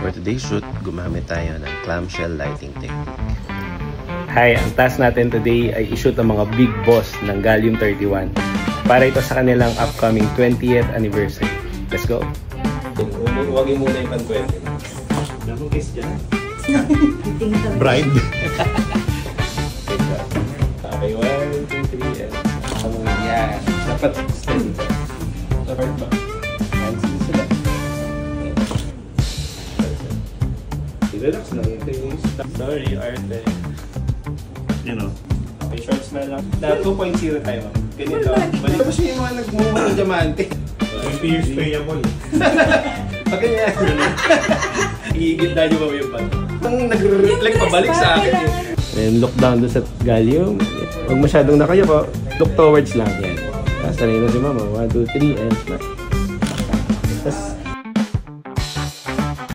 For today's shoot, gumamit tayo ng clamshell lighting technique. Hi, ang task natin today ay i-shoot ang mga big boss ng Gallium 31 para ito sa kanilang upcoming 20th anniversary. Let's go! Huwag muna yung pan-20. Nakong kiss dyan. Bride. Okay, 1, 2, 3, and... Yan. Dapat steady. Dapat ba? Hands sila. Relax lang. Sorry, Arte. Ano? Okay, shorts na lang. Na 2.0 tayo. Ganito. Balik pa siya yung mga nagmumula ng diamante. 20 years payable. Pag ganyan. Igigit na niyo ba yung pan? Ang nagre-reflect pabalik sa akin eh. And look down doon sa Gallium. Huwag masyadong na kayo po. Look towards lang yan. Tapos na rin na si Mama. 1, 2, 3 and snap. Tapos